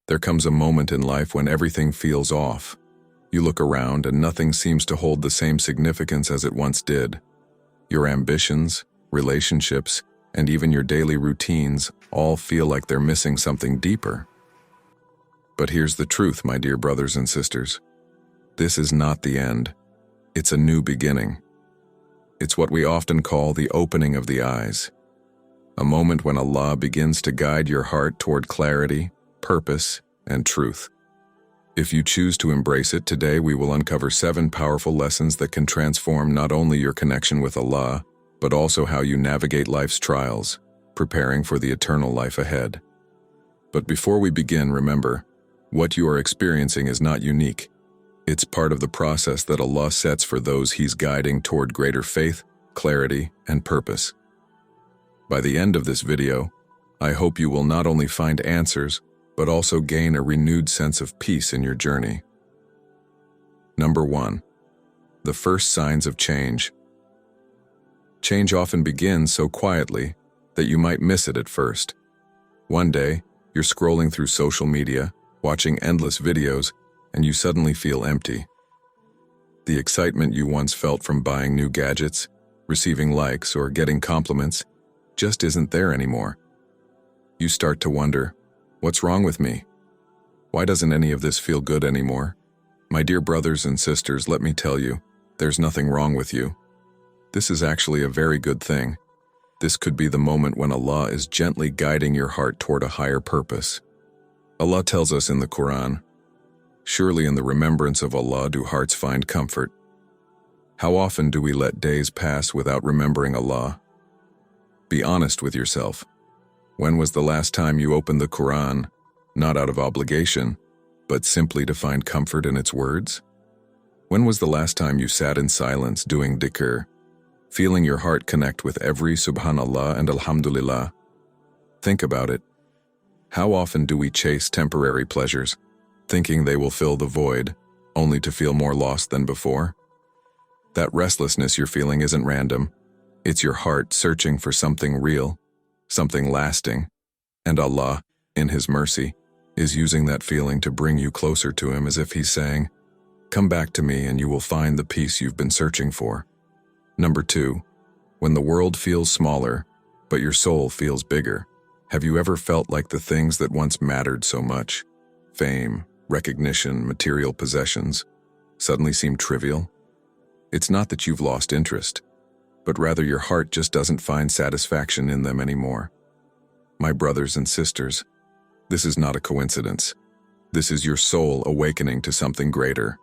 There comes a moment in life when everything feels off. You look around and nothing seems to hold the same significance as it once did. Your ambitions, relationships, and even your daily routines all feel like they're missing something deeper. But here's the truth, my dear brothers and sisters. This is not the end. It's a new beginning. It's what we often call the opening of the eyes. A moment when Allah begins to guide your heart toward clarity, purpose, and truth. If you choose to embrace it, today we will uncover 7 powerful lessons that can transform not only your connection with Allah, but also how you navigate life's trials, preparing for the eternal life ahead. But before we begin, remember, what you are experiencing is not unique. It's part of the process that Allah sets for those He's guiding toward greater faith, clarity, and purpose. By the end of this video, I hope you will not only find answers, but also gain a renewed sense of peace in your journey. Number 1. The first signs of change. Change often begins so quietly that you might miss it at first. One day, you're scrolling through social media, watching endless videos, and you suddenly feel empty. The excitement you once felt from buying new gadgets, receiving likes, or getting compliments just isn't there anymore. You start to wonder, what's wrong with me? Why doesn't any of this feel good anymore? My dear brothers and sisters, let me tell you, there's nothing wrong with you. This is actually a very good thing. This could be the moment when Allah is gently guiding your heart toward a higher purpose. Allah tells us in the Quran, "Surely in the remembrance of Allah do hearts find comfort." How often do we let days pass without remembering Allah? Be honest with yourself. When was the last time you opened the Quran, not out of obligation, but simply to find comfort in its words? When was the last time you sat in silence doing dhikr, feeling your heart connect with every subhanallah and alhamdulillah? Think about it. How often do we chase temporary pleasures, thinking they will fill the void, only to feel more lost than before? That restlessness you're feeling isn't random. It's your heart searching for something real, something lasting, and Allah, in His mercy, is using that feeling to bring you closer to Him, as if He's saying, "Come back to me and you will find the peace you've been searching for." Number 2, when the world feels smaller, but your soul feels bigger. Have you ever felt like the things that once mattered so much, fame, recognition, material possessions, suddenly seem trivial? It's not that you've lost interest, but rather your heart just doesn't find satisfaction in them anymore. My brothers and sisters, this is not a coincidence. This is your soul awakening to something greater.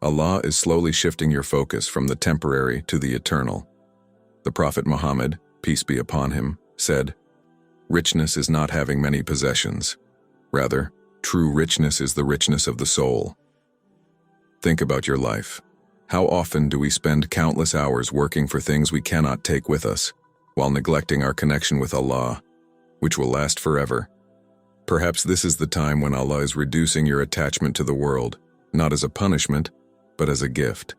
Allah is slowly shifting your focus from the temporary to the eternal. The Prophet Muhammad, peace be upon him, said, "Richness is not having many possessions. Rather, true richness is the richness of the soul." Think about your life. How often do we spend countless hours working for things we cannot take with us, while neglecting our connection with Allah, which will last forever? Perhaps this is the time when Allah is reducing your attachment to the world, not as a punishment, but as a gift.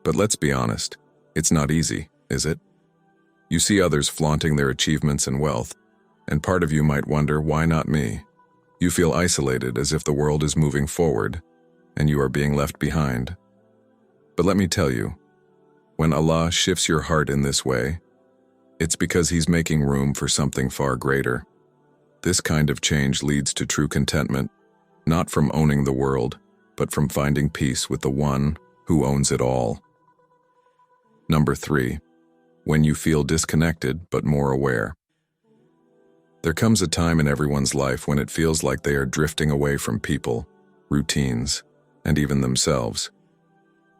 But let's be honest, it's not easy, is it? You see others flaunting their achievements and wealth, and part of you might wonder, why not me? You feel isolated, as if the world is moving forward, and you are being left behind. But let me tell you, when Allah shifts your heart in this way, it's because He's making room for something far greater. This kind of change leads to true contentment, not from owning the world, but from finding peace with the One who owns it all. Number 3, when you feel disconnected but more aware. There comes a time in everyone's life when it feels like they are drifting away from people, routines, and even themselves.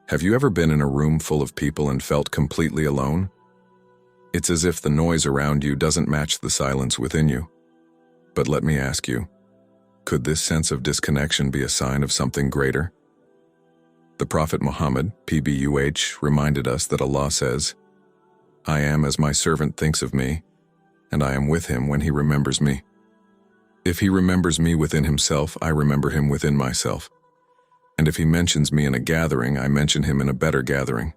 Have you ever been in a room full of people and felt completely alone? It's as if the noise around you doesn't match the silence within you. But let me ask you, could this sense of disconnection be a sign of something greater? The Prophet Muhammad, PBUH, reminded us that Allah says, "I am as my servant thinks of me, and I am with him when he remembers me. If he remembers me within himself, I remember him within myself. And if he mentions me in a gathering, I mention him in a better gathering."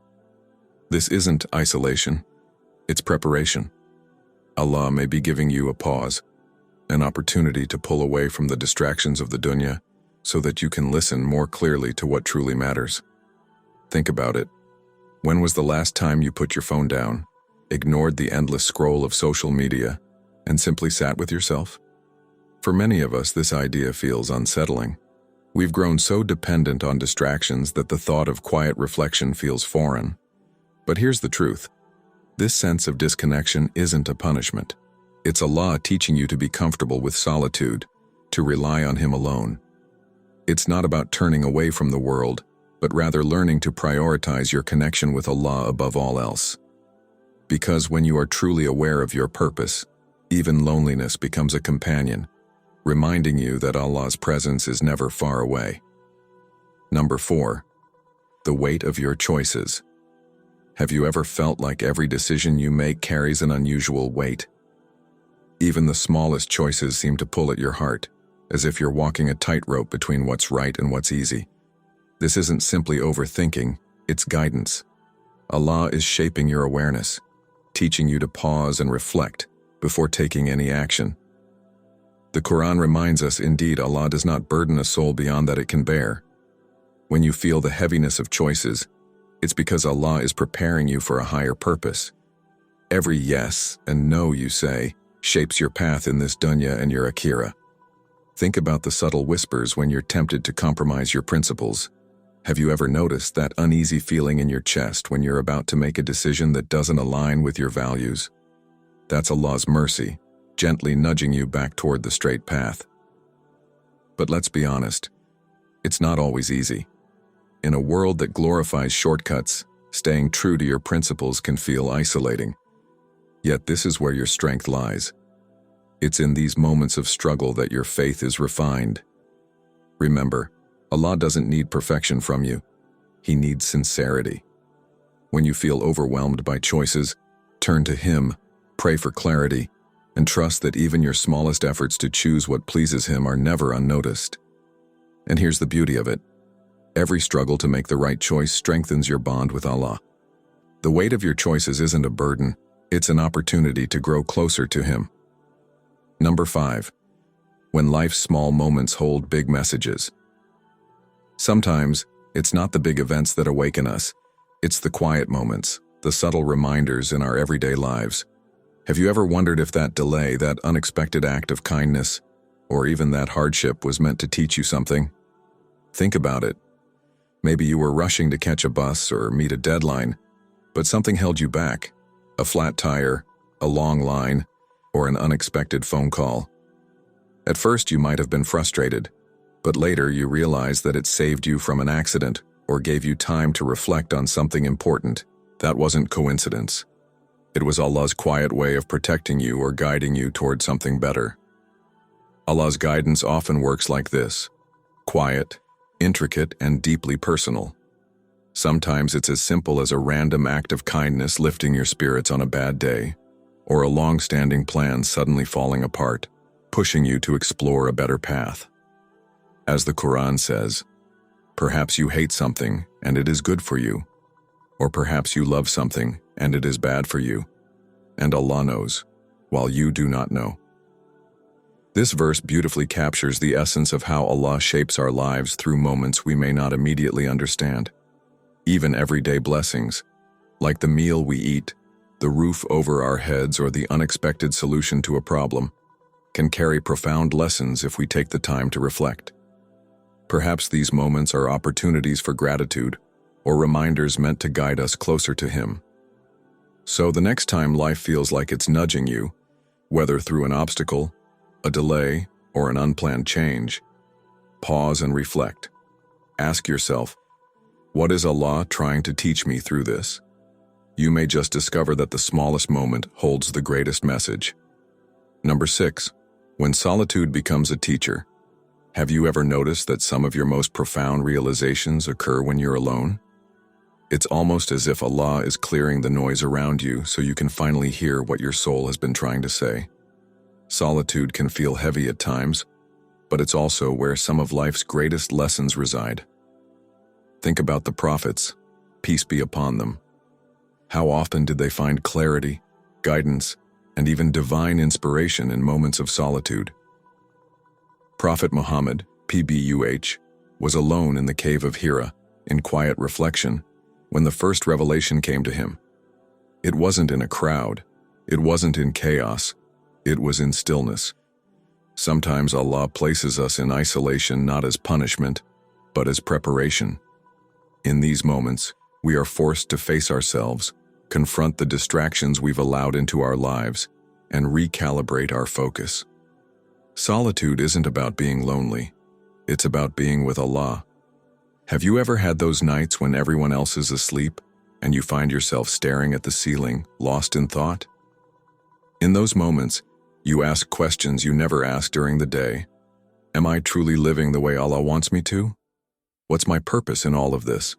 This isn't isolation, it's preparation. Allah may be giving you a pause, an opportunity to pull away from the distractions of the dunya so that you can listen more clearly to what truly matters. Think about it. When was the last time you put your phone down, ignored the endless scroll of social media, and simply sat with yourself? For many of us, this idea feels unsettling. We've grown so dependent on distractions that the thought of quiet reflection feels foreign. But here's the truth. This sense of disconnection isn't a punishment. It's Allah teaching you to be comfortable with solitude, to rely on Him alone. It's not about turning away from the world, but rather learning to prioritize your connection with Allah above all else. Because when you are truly aware of your purpose, even loneliness becomes a companion, reminding you that Allah's presence is never far away. Number 4. The weight of your choices. Have you ever felt like every decision you make carries an unusual weight? Even the smallest choices seem to pull at your heart, as if you're walking a tightrope between what's right and what's easy. This isn't simply overthinking, it's guidance. Allah is shaping your awareness, teaching you to pause and reflect before taking any action. The Quran reminds us, indeed, Allah does not burden a soul beyond that it can bear. When you feel the heaviness of choices, it's because Allah is preparing you for a higher purpose. Every yes and no you say shapes your path in this dunya and your akhirah. Think about the subtle whispers when you're tempted to compromise your principles. Have you ever noticed that uneasy feeling in your chest when you're about to make a decision that doesn't align with your values? That's Allah's mercy, gently nudging you back toward the straight path. But let's be honest, it's not always easy. In a world that glorifies shortcuts, staying true to your principles can feel isolating. Yet this is where your strength lies. It's in these moments of struggle that your faith is refined. Remember, Allah doesn't need perfection from you. He needs sincerity. When you feel overwhelmed by choices, turn to Him, pray for clarity, and trust that even your smallest efforts to choose what pleases Him are never unnoticed. And here's the beauty of it. Every struggle to make the right choice strengthens your bond with Allah. The weight of your choices isn't a burden, it's an opportunity to grow closer to Him. Number 5. When life's small moments hold big messages. Sometimes, it's not the big events that awaken us, it's the quiet moments, the subtle reminders in our everyday lives. Have you ever wondered if that delay, that unexpected act of kindness, or even that hardship was meant to teach you something? Think about it. Maybe you were rushing to catch a bus or meet a deadline, but something held you back. A flat tire, a long line, or an unexpected phone call. At first you might have been frustrated, but later you realized that it saved you from an accident or gave you time to reflect on something important. That wasn't coincidence. It was Allah's quiet way of protecting you or guiding you toward something better. Allah's guidance often works like this: quiet, intricate, and deeply personal. Sometimes it's as simple as a random act of kindness lifting your spirits on a bad day, or a long-standing plan suddenly falling apart, pushing you to explore a better path. As the Quran says, perhaps you hate something and it is good for you, or perhaps you love something and it is bad for you, and Allah knows, while you do not know. This verse beautifully captures the essence of how Allah shapes our lives through moments we may not immediately understand. Even everyday blessings, like the meal we eat, the roof over our heads, or the unexpected solution to a problem, can carry profound lessons if we take the time to reflect. Perhaps these moments are opportunities for gratitude, or reminders meant to guide us closer to Him. So the next time life feels like it's nudging you, whether through an obstacle, a delay, or an unplanned change, pause and reflect. Ask yourself, what is Allah trying to teach me through this? You may just discover that the smallest moment holds the greatest message. Number 6. When solitude becomes a teacher. Have you ever noticed that some of your most profound realizations occur when you're alone? It's almost as if Allah is clearing the noise around you so you can finally hear what your soul has been trying to say. Solitude can feel heavy at times, but it's also where some of life's greatest lessons reside. Think about the prophets, peace be upon them. How often did they find clarity, guidance, and even divine inspiration in moments of solitude. Prophet Muhammad, PBUH, was alone in the cave of Hira, in quiet reflection, when the first revelation came to him. It wasn't in a crowd, it wasn't in chaos, it was in stillness. Sometimes Allah places us in isolation not as punishment, but as preparation. In these moments, we are forced to face ourselves, confront the distractions we've allowed into our lives, and recalibrate our focus. Solitude isn't about being lonely, it's about being with Allah. Have you ever had those nights when everyone else is asleep and you find yourself staring at the ceiling, lost in thought? In those moments, you ask questions you never ask during the day. Am I truly living the way Allah wants me to? What's my purpose in all of this?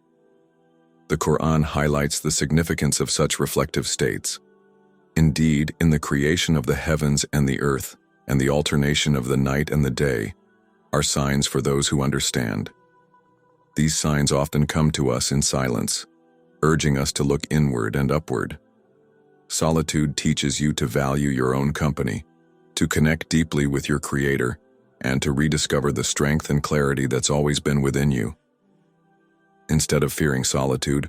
The Quran highlights the significance of such reflective states. Indeed, in the creation of the heavens and the earth, and the alternation of the night and the day, are signs for those who understand. These signs often come to us in silence, urging us to look inward and upward. Solitude teaches you to value your own company, to connect deeply with your Creator, and to rediscover the strength and clarity that's always been within you. Instead of fearing solitude,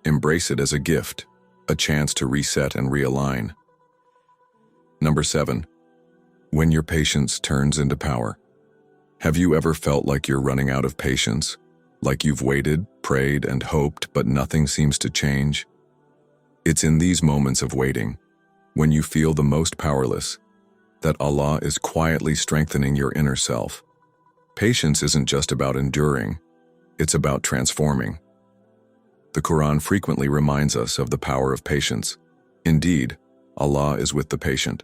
embrace it as a gift, a chance to reset and realign. Number 7. When your patience turns into power. Have you ever felt like you're running out of patience? Like you've waited, prayed, and hoped, but nothing seems to change? It's in these moments of waiting, when you feel the most powerless, that Allah is quietly strengthening your inner self. Patience isn't just about enduring, it's about transforming. The Quran frequently reminds us of the power of patience. Indeed, Allah is with the patient.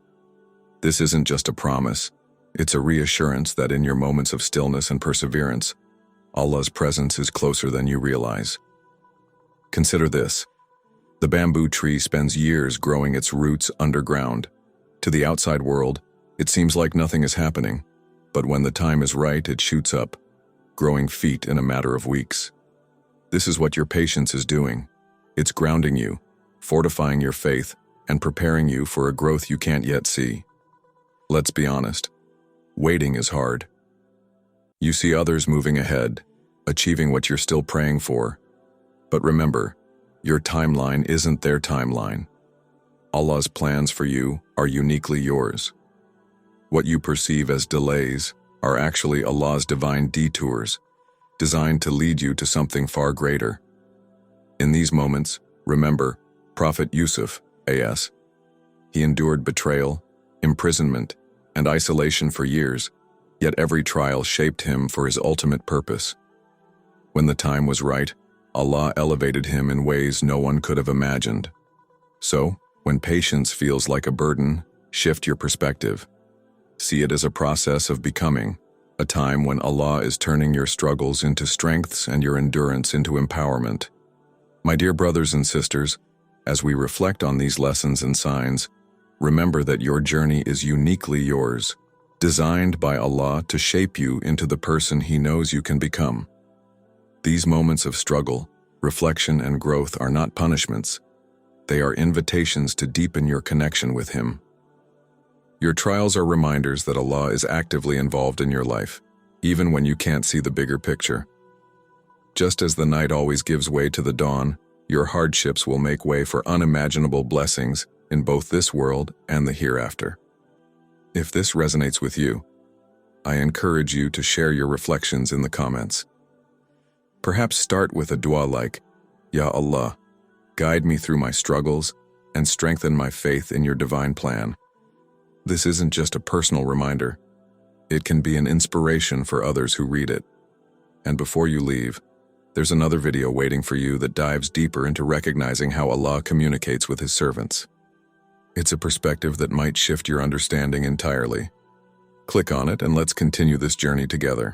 This isn't just a promise, it's a reassurance that in your moments of stillness and perseverance, Allah's presence is closer than you realize. Consider this. The bamboo tree spends years growing its roots underground. To the outside world, it seems like nothing is happening, but when the time is right, it shoots up, growing feet in a matter of weeks. This is what your patience is doing. It's grounding you, fortifying your faith, and preparing you for a growth you can't yet see. Let's be honest. Waiting is hard. You see others moving ahead, achieving what you're still praying for. But remember, your timeline isn't their timeline. Allah's plans for you are uniquely yours. What you perceive as delays are actually Allah's divine detours, designed to lead you to something far greater. In these moments, remember Prophet Yusuf, A.S. He endured betrayal, imprisonment, and isolation for years, yet every trial shaped him for his ultimate purpose. When the time was right, Allah elevated him in ways no one could have imagined. So, when patience feels like a burden, shift your perspective. See it as a process of becoming, a time when Allah is turning your struggles into strengths and your endurance into empowerment. My dear brothers and sisters, as we reflect on these lessons and signs, remember that your journey is uniquely yours, designed by Allah to shape you into the person He knows you can become. These moments of struggle, reflection, and growth are not punishments. They are invitations to deepen your connection with Him. Your trials are reminders that Allah is actively involved in your life, even when you can't see the bigger picture. Just as the night always gives way to the dawn, your hardships will make way for unimaginable blessings in both this world and the hereafter. If this resonates with you, I encourage you to share your reflections in the comments. Perhaps start with a dua like, Ya Allah, guide me through my struggles and strengthen my faith in your divine plan. This isn't just a personal reminder. It can be an inspiration for others who read it. And before you leave, there's another video waiting for you that dives deeper into recognizing how Allah communicates with His servants. It's a perspective that might shift your understanding entirely. Click on it and let's continue this journey together.